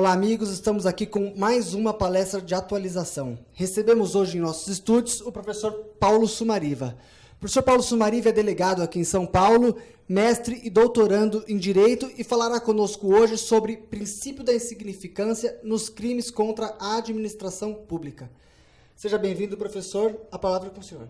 Olá, amigos. Estamos aqui com mais uma palestra de atualização. Recebemos hoje em nossos estúdios o professor Paulo Sumariva. O professor Paulo Sumariva é delegado aqui em São Paulo, mestre e doutorando em Direito e falará conosco hoje sobre princípio da insignificância nos crimes contra a administração pública. Seja bem-vindo, professor. A palavra é com o senhor.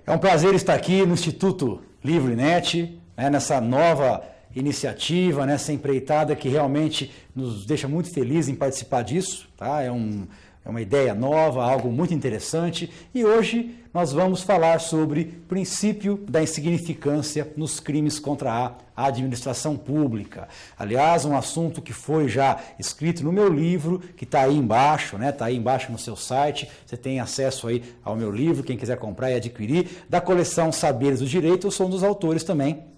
É um prazer estar aqui no Instituto LivreNet, nessa nova iniciativa, nessa empreitada que realmente nos deixa muito felizes em participar disso. Tá? É uma ideia nova, algo muito interessante. E hoje nós vamos falar sobre princípio da insignificância nos crimes contra a administração pública. Aliás, um assunto que foi já escrito no meu livro, que está aí embaixo, está aí embaixo no seu site. Você tem acesso aí ao meu livro, quem quiser comprar e adquirir, da coleção Saberes do Direito. Eu sou um dos autores também.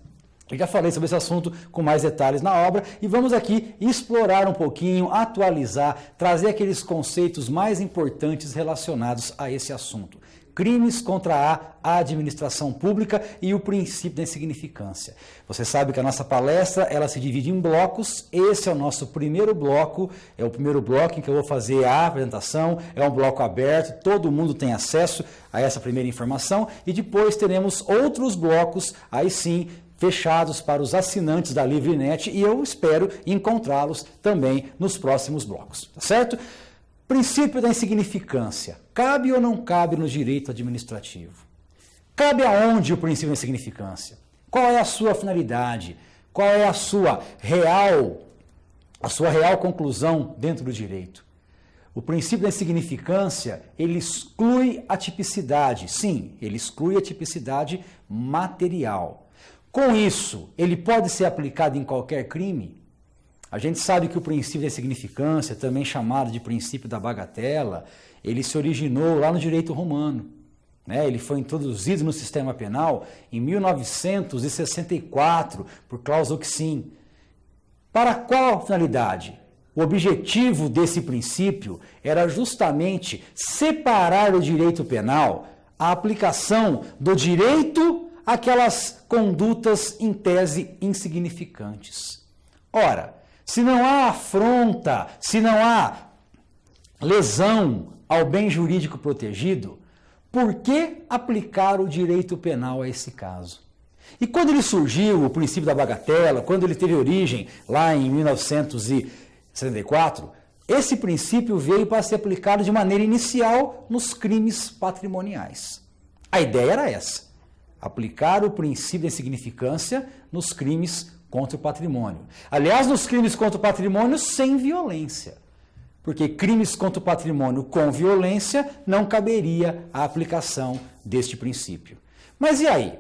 Eu já falei sobre esse assunto com mais detalhes na obra e vamos aqui explorar um pouquinho, atualizar, trazer aqueles conceitos mais importantes relacionados a esse assunto. Crimes contra a administração pública e o princípio da insignificância. Você sabe que a nossa palestra ela se divide em blocos. Esse é o nosso primeiro bloco, é o primeiro bloco em que eu vou fazer a apresentação, é um bloco aberto, todo mundo tem acesso a essa primeira informação e depois teremos outros blocos, aí sim, fechados para os assinantes da LivreNet e eu espero encontrá-los também nos próximos blocos, tá certo? Princípio da insignificância. Cabe ou não cabe no direito administrativo? Cabe aonde o princípio da insignificância? Qual é a sua finalidade? Qual é a sua real conclusão dentro do direito? O princípio da insignificância, ele exclui a tipicidade. Sim, ele exclui a tipicidade material. Com isso, ele pode ser aplicado em qualquer crime? A gente sabe que o princípio da insignificância, também chamado de princípio da bagatela, ele se originou lá no direito romano. Ele foi introduzido no sistema penal em 1964 por Claus Oxin. Para qual finalidade? O objetivo desse princípio era justamente separar o direito penal, a aplicação do direito aquelas condutas em tese insignificantes. Ora, se não há afronta, se não há lesão ao bem jurídico protegido, por que aplicar o direito penal a esse caso? E quando ele surgiu, o princípio da bagatela, quando ele teve origem lá em 1974, esse princípio veio para ser aplicado de maneira inicial nos crimes patrimoniais. A ideia era essa. Aplicar o princípio da insignificância nos crimes contra o patrimônio. Aliás, nos crimes contra o patrimônio sem violência. Porque crimes contra o patrimônio com violência não caberia a aplicação deste princípio. Mas e aí?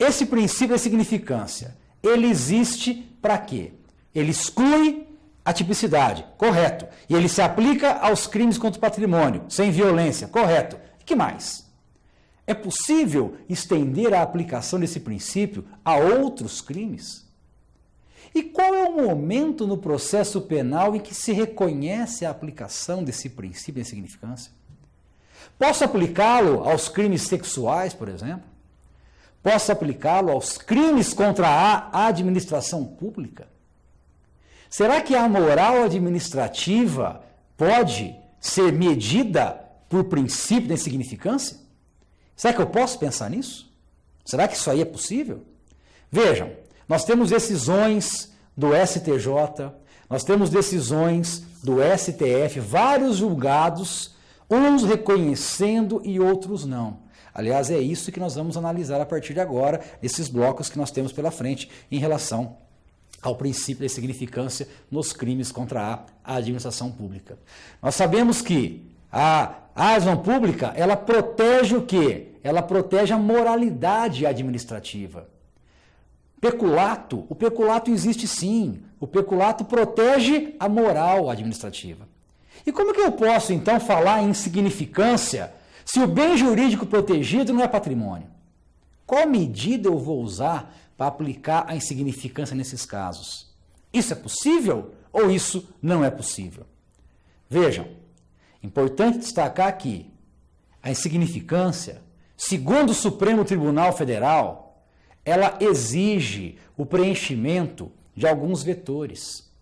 Esse princípio da insignificância, ele existe para quê? Ele exclui a tipicidade, correto. E ele se aplica aos crimes contra o patrimônio, sem violência, correto. E que mais? É possível estender a aplicação desse princípio a outros crimes? E qual é o momento no processo penal em que se reconhece a aplicação desse princípio de insignificância? Posso aplicá-lo aos crimes sexuais, por exemplo? Posso aplicá-lo aos crimes contra a administração pública? Será que a moral administrativa pode ser medida por princípio da insignificância? Será que eu posso pensar nisso? Será que isso aí é possível? Vejam, nós temos decisões do STJ, nós temos decisões do STF, vários julgados, uns reconhecendo e outros não. Aliás, é isso que nós vamos analisar a partir de agora, nesses blocos que nós temos pela frente em relação ao princípio da insignificância nos crimes contra a administração pública. Nós sabemos que a administração pública, ela protege o quê? Ela protege a moralidade administrativa. Peculato, o peculato existe sim. O peculato protege a moral administrativa. E como que eu posso, então, falar em insignificância se o bem jurídico protegido não é patrimônio? Qual medida eu vou usar para aplicar a insignificância nesses casos? Isso é possível ou isso não é possível? Vejam, importante destacar aqui, a insignificância, segundo o Supremo Tribunal Federal, ela exige o preenchimento de alguns vetores.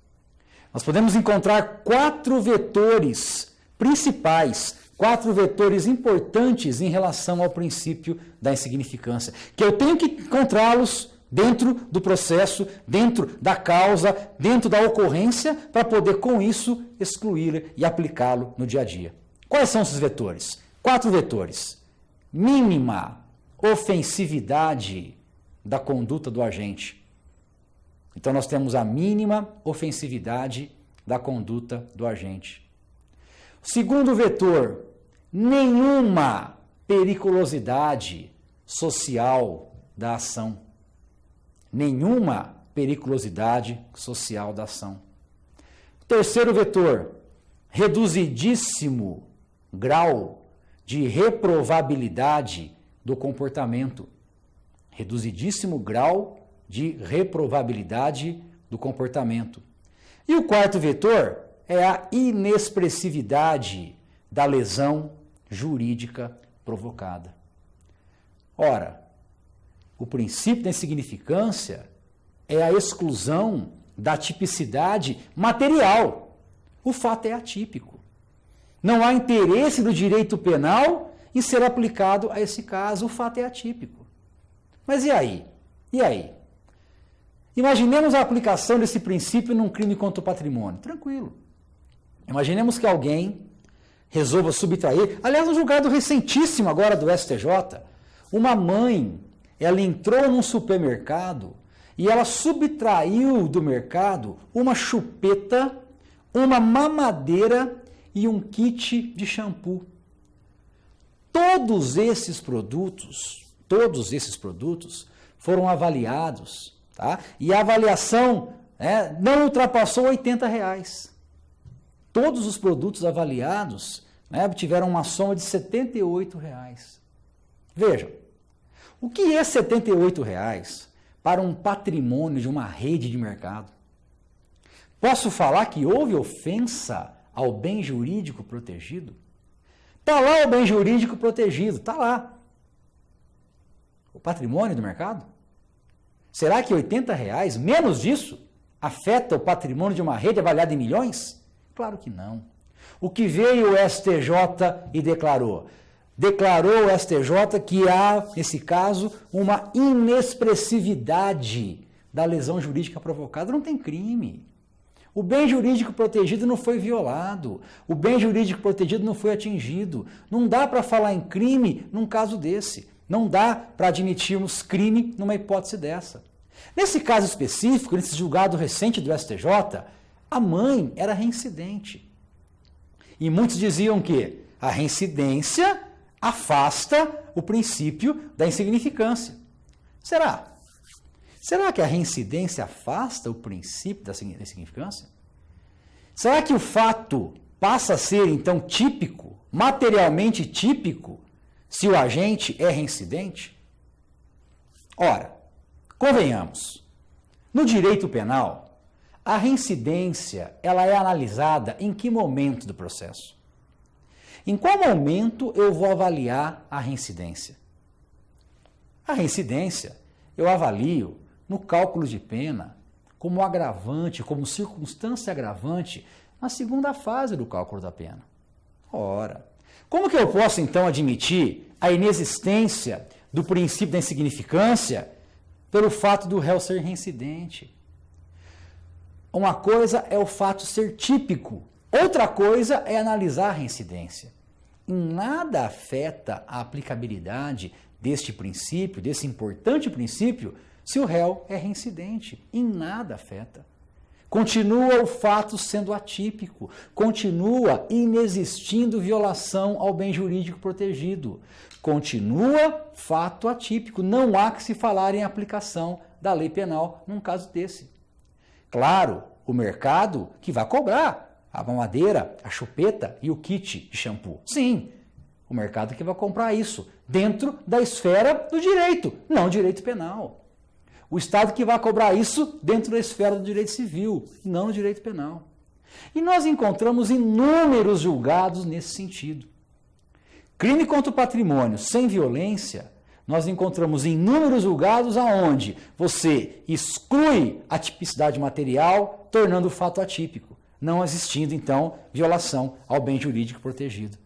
nós podemos encontrar 4 vetores principais, 4 vetores importantes em relação ao princípio da insignificância, que eu tenho que encontrá-los dentro do processo, dentro da causa, dentro da ocorrência, para poder, com isso, excluir e aplicá-lo no dia a dia. Quais são esses vetores? 4 vetores. Mínima ofensividade da conduta do agente. Então, nós temos a mínima ofensividade da conduta do agente. Segundo vetor, nenhuma periculosidade social da ação. Nenhuma periculosidade social da ação. Terceiro vetor, reduzidíssimo grau de reprovabilidade do comportamento. Reduzidíssimo grau de reprovabilidade do comportamento. E o quarto vetor é a inexpressividade da lesão jurídica provocada. Ora, o princípio da insignificância é a exclusão da tipicidade material. O fato é atípico. Não há interesse do direito penal em ser aplicado a esse caso. O fato é atípico. Mas e aí? E aí? Imaginemos a aplicação desse princípio num crime contra o patrimônio. Tranquilo. Imaginemos que alguém resolva subtrair. Aliás, um julgado recentíssimo agora do STJ. Uma mãe, ela entrou num supermercado e ela subtraiu do mercado uma chupeta, uma mamadeira e um kit de shampoo. Todos esses produtos foram avaliados, tá? E a avaliação não ultrapassou R$80. Todos os produtos avaliados tiveram uma soma de R$78. Vejam, o que é R$78 para um patrimônio de uma rede de mercado? Posso falar que houve ofensa ao bem jurídico protegido? Está lá o bem jurídico protegido, está lá. O patrimônio do mercado? Será que R$80, menos disso, afeta o patrimônio de uma rede avaliada em milhões? Claro que não. O que veio o STJ e declarou? Declarou o STJ que há, nesse caso, uma inexpressividade da lesão jurídica provocada. Não tem crime. O bem jurídico protegido não foi violado. O bem jurídico protegido não foi atingido. Não dá para falar em crime num caso desse. Não dá para admitirmos crime numa hipótese dessa. Nesse caso específico, nesse julgado recente do STJ, a mãe era reincidente. E muitos diziam que a reincidência afasta o princípio da insignificância. Será? Será que a reincidência afasta o princípio da insignificância? Será que o fato passa a ser, então, típico, materialmente típico, se o agente é reincidente? Ora, convenhamos, no direito penal, a reincidência ela é analisada em que momento do processo? Em qual momento eu vou avaliar a reincidência? A reincidência eu avalio no cálculo de pena como agravante, como circunstância agravante na segunda fase do cálculo da pena. Ora, como que eu posso então admitir a inexistência do princípio da insignificância pelo fato do réu ser reincidente? Uma coisa é o fato ser típico, outra coisa é analisar a reincidência. Em nada afeta a aplicabilidade deste princípio, desse importante princípio, se o réu é reincidente. Em nada afeta. Continua o fato sendo atípico, continua inexistindo violação ao bem jurídico protegido. Continua fato atípico, não há que se falar em aplicação da lei penal num caso desse. Claro, o mercado que vai cobrar a mamadeira, a chupeta e o kit de shampoo. Sim, o mercado que vai comprar isso dentro da esfera do direito, não direito penal. O Estado que vai cobrar isso dentro da esfera do direito civil, não no direito penal. E nós encontramos inúmeros julgados nesse sentido. Crime contra o patrimônio sem violência, nós encontramos inúmeros julgados aonde você exclui a tipicidade material, tornando o fato atípico. não existindo, então, violação ao bem jurídico protegido.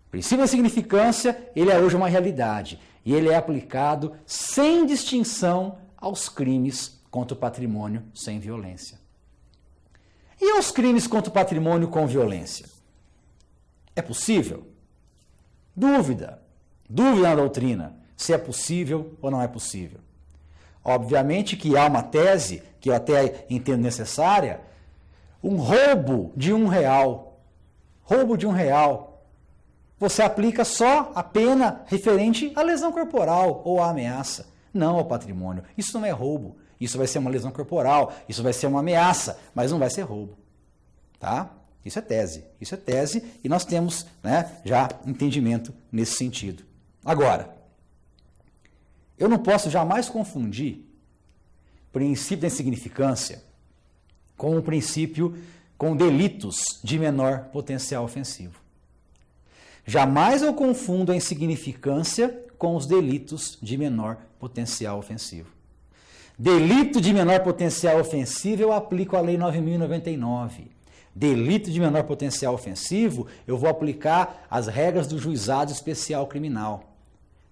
O princípio da significância, ele é hoje uma realidade e ele é aplicado sem distinção aos crimes contra o patrimônio sem violência. E aos crimes contra o patrimônio com violência? É possível? Dúvida na doutrina, se é possível ou não é possível. Obviamente que há uma tese, que eu até entendo necessária, um roubo de R$1. Roubo de R$1. Você aplica só a pena referente à lesão corporal ou à ameaça, não ao patrimônio. Isso não é roubo. Isso vai ser uma lesão corporal, isso vai ser uma ameaça, mas não vai ser roubo. Tá? Isso é tese e nós temos, né, já entendimento nesse sentido. Agora, eu não posso jamais confundir o princípio da insignificância com o princípio com delitos de menor potencial ofensivo. Jamais eu confundo a insignificância com os delitos de menor potencial ofensivo. Delito de menor potencial ofensivo eu aplico a Lei 9.099. Delito de menor potencial ofensivo, eu vou aplicar as regras do Juizado Especial Criminal.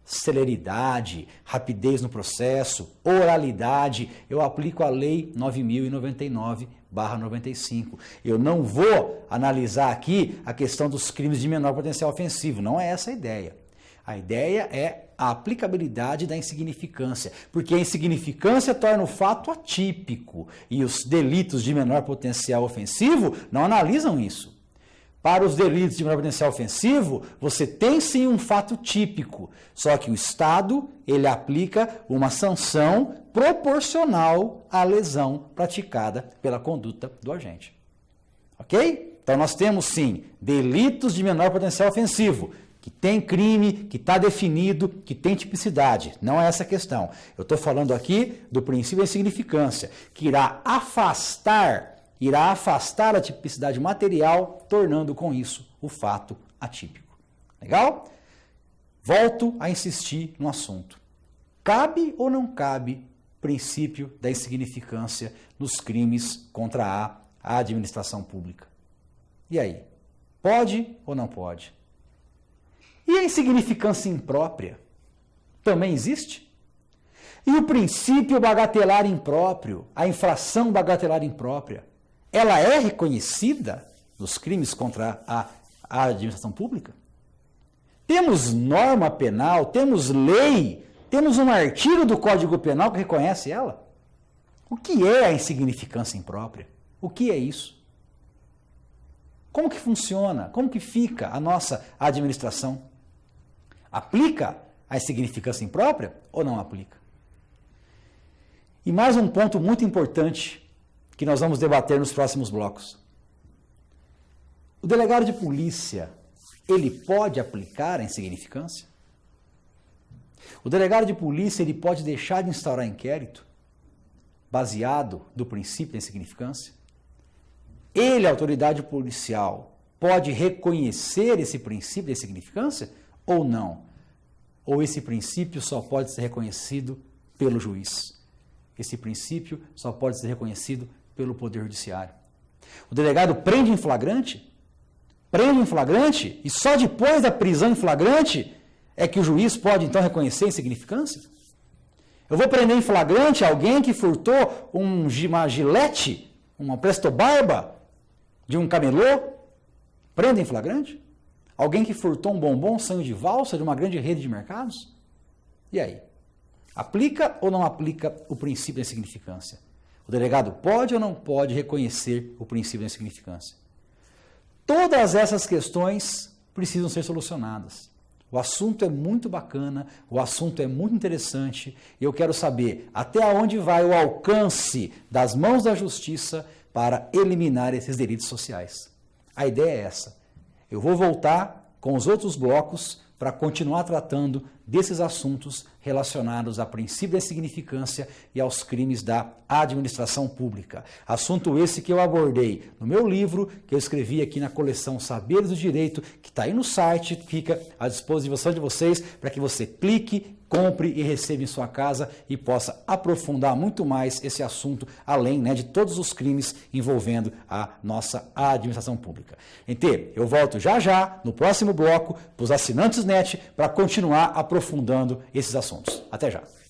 Celeridade, rapidez no processo, oralidade, eu aplico a Lei 9.099/95. Eu não vou analisar aqui a questão dos crimes de menor potencial ofensivo, não é essa a ideia. A ideia é a aplicabilidade da insignificância, porque a insignificância torna o fato atípico e os delitos de menor potencial ofensivo não analisam isso. Para os delitos de menor potencial ofensivo, você tem sim um fato típico, só que o Estado ele aplica uma sanção proporcional à lesão praticada pela conduta do agente. Ok? Então nós temos sim delitos de menor potencial ofensivo, que tem crime, que está definido, que tem tipicidade. Não é essa a questão. Eu estou falando aqui do princípio da insignificância, que irá afastar a tipicidade material, tornando com isso o fato atípico. Legal? Volto a insistir no assunto. Cabe ou não cabe o princípio da insignificância nos crimes contra a administração pública? E aí? Pode ou não pode? E a insignificância imprópria também existe? E o princípio bagatelar impróprio, a infração bagatelar imprópria, ela é reconhecida nos crimes contra a administração pública? Temos norma penal, temos lei, temos um artigo do Código Penal que reconhece ela? O que é a insignificância imprópria? O que é isso? Como que funciona? Como que fica a nossa administração? Aplica a insignificância imprópria ou não aplica? E mais um ponto muito importante que nós vamos debater nos próximos blocos. O delegado de polícia, ele pode aplicar a insignificância? O delegado de polícia, ele pode deixar de instaurar inquérito baseado no princípio da insignificância? Ele, a autoridade policial, pode reconhecer esse princípio da insignificância ou não? Ou esse princípio só pode ser reconhecido pelo juiz? Esse princípio só pode ser reconhecido pelo Poder Judiciário. O delegado prende em flagrante? Prende em flagrante e só depois da prisão em flagrante é que o juiz pode então reconhecer a insignificância? Eu vou prender em flagrante alguém que furtou uma gilete, uma presto-barba de um camelô? Prende em flagrante? Alguém que furtou um bombom, sonho de valsa de uma grande rede de mercados? E aí? Aplica ou não aplica o princípio da insignificância? O delegado pode ou não pode reconhecer o princípio da insignificância? Todas essas questões precisam ser solucionadas. O assunto é muito bacana, o assunto é muito interessante e eu quero saber até onde vai o alcance das mãos da justiça para eliminar esses delitos sociais. A ideia é essa. Eu vou voltar com os outros blocos para continuar tratando desses assuntos relacionados a princípio da insignificância e aos crimes da administração pública. Assunto esse que eu abordei no meu livro, que eu escrevi aqui na coleção Saberes do Direito, que está aí no site, fica à disposição de vocês para que você clique, compre e receba em sua casa e possa aprofundar muito mais esse assunto, além, né, de todos os crimes envolvendo a nossa administração pública. Gente, eu volto já já, no próximo bloco, para os assinantes NET, para continuar aprofundando esses assuntos. Até já!